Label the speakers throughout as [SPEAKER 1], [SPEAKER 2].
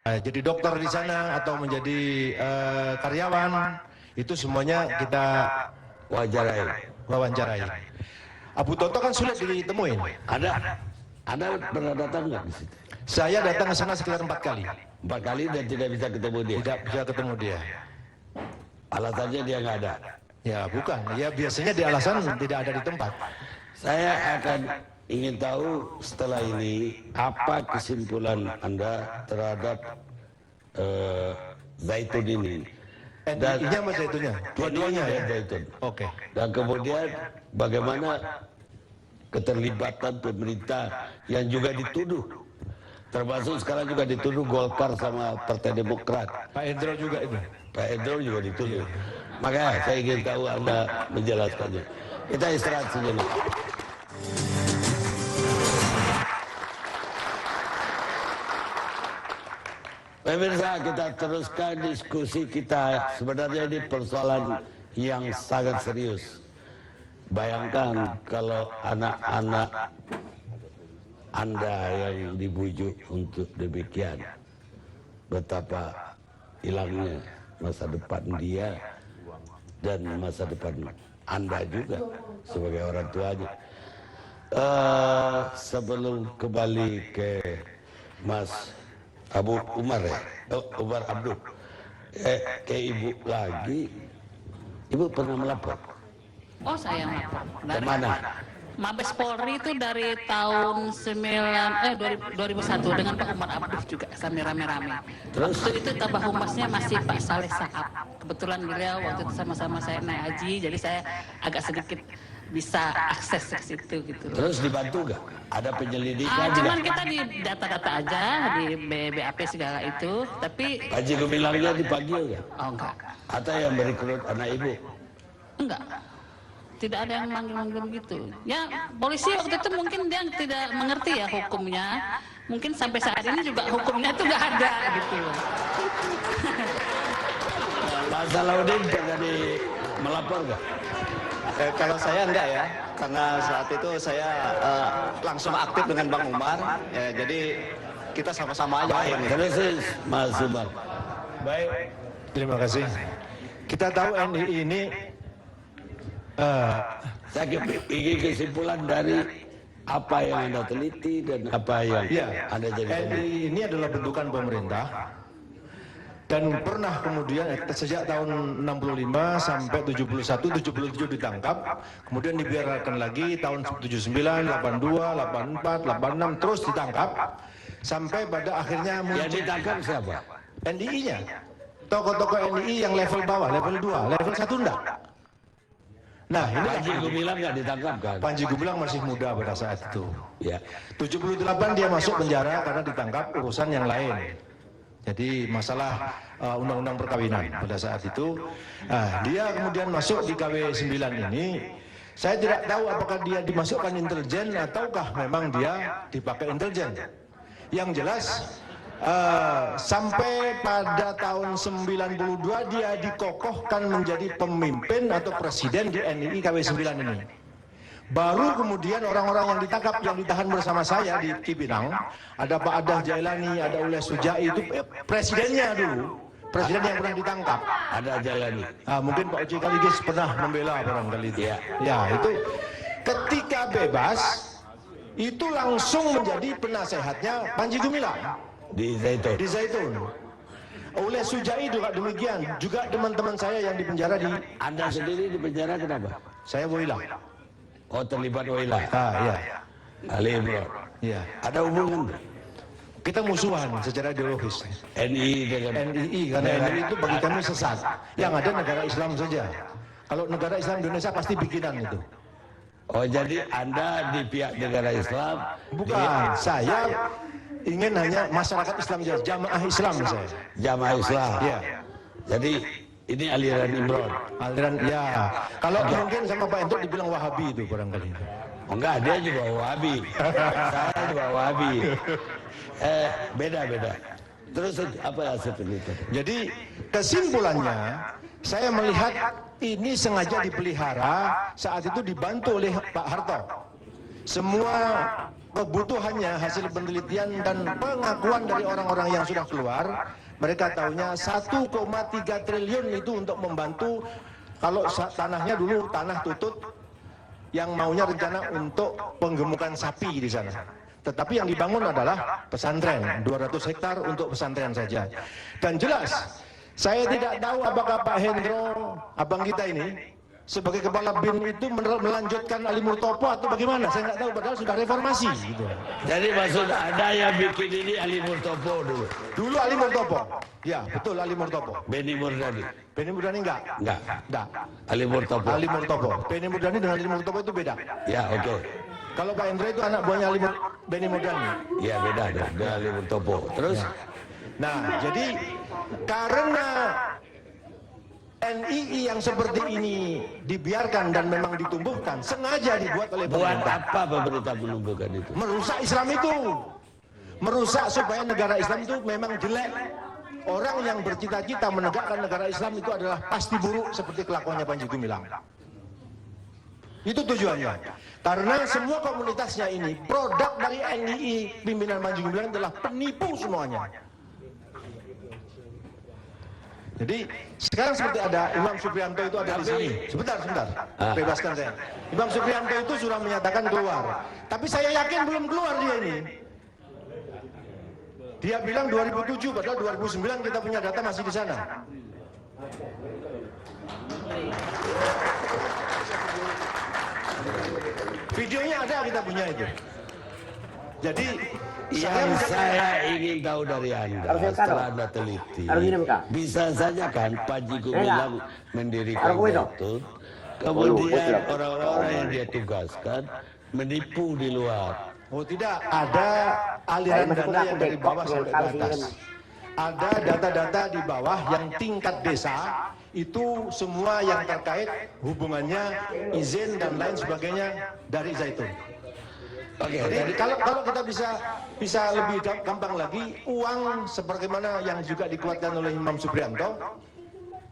[SPEAKER 1] jadi dokter di sana atau menjadi karyawan, itu semuanya kita wawancarai. Abu Toto kan sulit ditemuin.
[SPEAKER 2] Ada pernah datang nggak di situ?
[SPEAKER 1] Saya datang ke sana sekitar 4 kali.
[SPEAKER 2] 4 kali dan tidak bisa ketemu dia.
[SPEAKER 1] Tidak bisa ketemu dia.
[SPEAKER 2] Alasannya dia nggak ada.
[SPEAKER 1] Ya bukan, ya biasanya di alasan tidak ada di tempat.
[SPEAKER 2] Saya akan ingin tahu setelah ini apa kesimpulan Anda terhadap Zaitun ini.
[SPEAKER 1] Dan NI-nya sama Zaitunnya? Dua-duanya ya?
[SPEAKER 2] Zaitun.
[SPEAKER 1] Oke.
[SPEAKER 2] Dan kemudian bagaimana keterlibatan pemerintah yang juga dituduh, termasuk sekarang juga dituduh Golkar sama Partai Demokrat.
[SPEAKER 1] Pak Hendro juga itu.
[SPEAKER 2] Pak Hendro juga dituduh. Makanya saya ingin tahu Anda menjelaskannya. Kita istirahat sejenak. Pemirsa, kita teruskan diskusi kita. Sebenarnya ini persoalan yang sangat serius. Bayangkan kalau anak-anak Anda yang dibujuk untuk demikian, betapa hilangnya masa depan dia dan masa depan Anda juga sebagai orang tuanya. Sebelum kembali ke Mas Abu Umar ya, Umar Abdul, ke Ibu lagi, Ibu pernah melapor?
[SPEAKER 3] Oh, saya melapor.
[SPEAKER 2] Dari mana?
[SPEAKER 3] Mabes Polri itu dari tahun 2001 dengan Pak Umar Abdul juga sampai rame-rame.
[SPEAKER 2] Terus?
[SPEAKER 3] Waktu itu Kabah Humasnya masih Pak Saleh Saab. Kebetulan beliau waktu itu sama-sama saya naik haji, jadi saya agak sedikit bisa akses ke situ gitu.
[SPEAKER 2] Terus dibantu gak? Ada penyelidikan juga?
[SPEAKER 3] Cuman kita di data-data aja di BAP segala itu, tapi
[SPEAKER 2] Haji Gumilangnya dipanggil gak?
[SPEAKER 3] oh enggak.
[SPEAKER 2] Atau yang merekrut anak Ibu?
[SPEAKER 3] Enggak. Tidak ada yang manggil-manggil gitu. Ya, polisi waktu itu mungkin dia tidak mengerti ya hukumnya. Mungkin sampai saat ini juga hukumnya itu nggak ada gitu loh.
[SPEAKER 2] Pak Salahuddin pernah melapor gak?
[SPEAKER 4] Kalau saya enggak ya, karena saat itu saya langsung aktif dengan Bang Umar, ya, jadi kita sama-sama aja ini.
[SPEAKER 2] Terus Mas Umar.
[SPEAKER 1] Baik, terima kasih. Kita tahu NI ini
[SPEAKER 2] Saya ingin kesimpulan dari apa yang Anda teliti dan apa yang Anda jadikan.
[SPEAKER 1] NI ini adalah bentukan pemerintah dan pernah kemudian sejak tahun 65 sampai 71, 77 ditangkap, kemudian dibiarkan lagi tahun 79, 82, 84, 86 terus ditangkap sampai pada akhirnya
[SPEAKER 2] Yang ditangkap siapa?
[SPEAKER 1] NI-nya. Tokoh-tokoh NI yang level bawah, level 2, level 1 enggak. Nah, ini
[SPEAKER 2] Panji Gumilang nggak ditangkap kan?
[SPEAKER 1] Panji Gumilang masih muda pada saat itu.
[SPEAKER 2] Ya.
[SPEAKER 1] 78 dia masuk penjara karena ditangkap urusan yang lain. Jadi masalah undang-undang perkawinan pada saat itu. Nah, dia kemudian masuk di KW 9 ini. Saya tidak tahu apakah dia dimasukkan intelijen ataukah memang dia dipakai intelijen. Yang jelas sampai pada tahun 92 dia dikokohkan menjadi pemimpin atau presiden di NII KW 9 ini. Baru kemudian orang-orang yang ditangkap, yang ditahan bersama saya di Cipinang, ada Pak Adah Jailani, ada Uleh Sujai, itu presidennya dulu, presiden yang pernah ditangkap.
[SPEAKER 2] Ada Jailani.
[SPEAKER 1] Mungkin Pak Uci Kaligis pernah membela barangkali itu. Ya, itu ketika bebas, itu langsung menjadi penasehatnya Panji Gumilang.
[SPEAKER 2] Di Zaitun.
[SPEAKER 1] Di Zaitun. Oleh Sujai juga demikian. Juga teman-teman saya yang di penjara di...
[SPEAKER 2] Anda sendiri di penjara kenapa?
[SPEAKER 1] Saya Woyla.
[SPEAKER 2] Oh, terlibat Woyla.
[SPEAKER 1] Iya.
[SPEAKER 2] Ali Imran.
[SPEAKER 1] Iya.
[SPEAKER 2] Ada hubungan?
[SPEAKER 1] Kita musuhan secara ideologis.
[SPEAKER 2] NI dengan
[SPEAKER 1] NII, karena NII itu bagi kami sesat. Yang ada negara Islam saja. Kalau negara Islam Indonesia pasti bikinan itu.
[SPEAKER 2] Oh, jadi Anda di pihak negara Islam?
[SPEAKER 1] Bukan, saya ingin hanya masyarakat Islam saja, jamaah Islam saya.
[SPEAKER 2] Jamaah Islam.
[SPEAKER 1] Iya.
[SPEAKER 2] Jadi ini aliran Imron.
[SPEAKER 1] Aliran, ya. Kalau mungkin sama Pak Hendro dibilang Wahabi itu barangkali.
[SPEAKER 2] Oh, enggak, dia juga Wahabi. Saya juga Wahabi. Beda-beda. Terus apa yang seperti itu?
[SPEAKER 1] Jadi kesimpulannya, saya melihat ini sengaja dipelihara, saat itu dibantu oleh Pak Harto. Semua kebutuhannya hasil penelitian dan pengakuan dari orang-orang yang sudah keluar, mereka tahunya 1,3 triliun itu untuk membantu. Kalau tanahnya dulu tanah tutut yang maunya rencana untuk penggemukan sapi di sana. Tetapi yang dibangun adalah pesantren, 200 hektar untuk pesantren saja. Dan jelas, saya tidak tahu apakah Pak Hendro, abang kita ini, sebagai kepala BIN itu melanjutkan Ali Murtopo atau bagaimana? Saya nggak tahu, padahal sudah reformasi. Gitu.
[SPEAKER 2] Jadi maksud ada yang bikin ini Ali Murtopo dulu?
[SPEAKER 1] Dulu Ali Murtopo, ya betul Ali Murtopo.
[SPEAKER 2] Benny Murdani?
[SPEAKER 1] Benny Murdani enggak? Enggak.
[SPEAKER 2] Ali Murtopo?
[SPEAKER 1] Ali Murtopo. Benny Murdani dengan Ali Murtopo itu beda.
[SPEAKER 2] Ya, oke.
[SPEAKER 1] Kalau Pak Hendro itu anak buahnya Benny Murdani.
[SPEAKER 2] Ya, beda dong dengan Ali Murtopo. Terus?
[SPEAKER 1] Ya. Nah, jadi karena NII yang seperti ini dibiarkan dan memang ditumbuhkan, sengaja dibuat oleh
[SPEAKER 2] Buat
[SPEAKER 1] pemerintah.
[SPEAKER 2] apa pemerintah menumbuhkan itu?
[SPEAKER 1] Merusak Islam itu. Merusak supaya negara Islam itu memang jelek. Orang yang bercita-cita menegakkan negara Islam itu adalah pasti buruk seperti kelakuannya Panji Gumilang. Itu tujuannya. Karena semua komunitasnya ini, produk dari NII pimpinan Panji Gumilang adalah penipu semuanya. Jadi sekarang seperti ada Imam Supriyanto itu ada di sini. Sebentar. Bebaskan saya. Imam Supriyanto itu sudah menyatakan keluar. Tapi saya yakin belum keluar dia ini. Dia bilang 2007, padahal 2009 kita punya data masih di sana. Videonya ada, kita punya itu. Jadi
[SPEAKER 2] yang saya ingin tahu dari Anda, setelah Anda teliti, bisa saja kan Panji Gumilang mendirikan itu, kemudian orang-orang yang dia tugaskan menipu di luar.
[SPEAKER 1] Oh tidak, ada aliran dana yang dari bawah sampai ke atas. Ada data-data di bawah yang tingkat desa, itu semua yang terkait hubungannya, izin dan lain sebagainya dari Zaitun. Oke, jadi kalau kita bisa lebih gampang lagi, uang sebagaimana yang juga dikuatkan oleh Imam Supriyanto,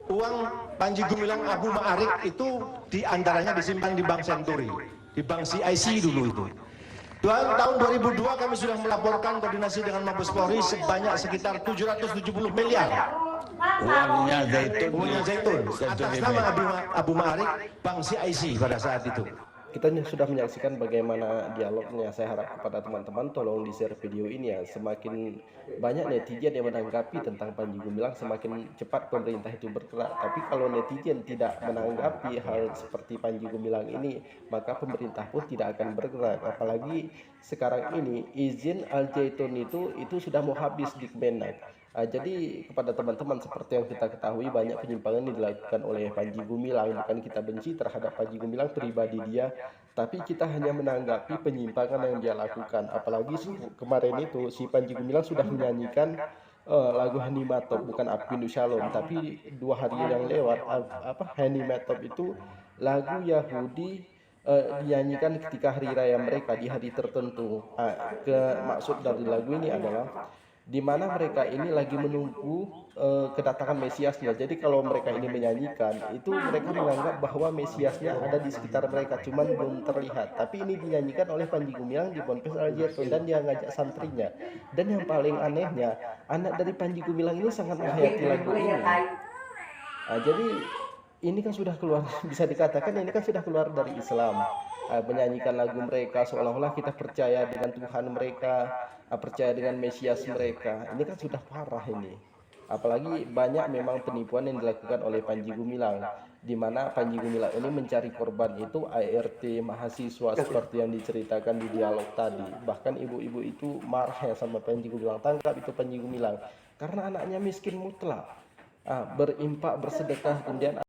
[SPEAKER 1] uang Panji Gumilang Abu Ma'arif itu diantaranya disimpan di Bank Senturi, di Bank CIC dulu itu. Tahun 2002 kami sudah melaporkan koordinasi dengan Mabes Polri sekitar 770 miliar.
[SPEAKER 2] Uangnya Zaitun
[SPEAKER 1] Atas nama Abu Ma'arif, Bank CIC pada saat itu.
[SPEAKER 5] Kita sudah menyaksikan bagaimana dialognya. Saya harap kepada teman-teman tolong di-share video ini ya. Semakin banyak netizen yang menanggapi tentang Panji Gumilang, semakin cepat pemerintah itu bergerak. Tapi kalau netizen tidak menanggapi hal seperti Panji Gumilang ini, maka pemerintah pun tidak akan bergerak. Apalagi sekarang ini izin Al-Zaitun itu sudah mau habis di Kemenak. Jadi kepada teman-teman, seperti yang kita ketahui, banyak penyimpangan yang dilakukan oleh Panji Gumilang. Bukan kita benci terhadap Panji Gumilang pribadi dia, tapi kita hanya menanggapi penyimpangan yang dia lakukan. Apalagi kemarin itu si Panji Gumilang sudah menyanyikan lagu Hanimatop, bukan Abdinu Shalom, tapi 2 hari yang lewat Hanimatop itu lagu Yahudi dinyanyikan ketika hari raya mereka di hari tertentu. Maksud dari lagu ini adalah di mana mereka ini lagi menunggu kedatangan Mesiasnya. Jadi kalau mereka ini menyanyikan, itu mereka menganggap bahwa Mesiasnya ada di sekitar mereka, cuman belum terlihat. Tapi ini dinyanyikan oleh Panji Gumilang di Ponpes Al-Zaitun dan dia ngajak santrinya. Dan yang paling anehnya, anak dari Panji Gumilang ini sangat menghayati lagu ini. Jadi ini kan sudah keluar, bisa dikatakan ini kan sudah keluar dari Islam. Menyanyikan lagu mereka seolah-olah kita percaya dengan Tuhan mereka, percaya dengan Mesias mereka. Ini kan sudah parah ini. Apalagi banyak memang penipuan yang dilakukan oleh Panji Gumilang, di mana Panji Gumilang ini mencari korban itu ART mahasiswa seperti yang diceritakan di dialog tadi. Bahkan ibu-ibu itu marah ya sama Panji Gumilang, tangkap itu Panji Gumilang, karena anaknya miskin mutlak, berimpak bersedekah kemudian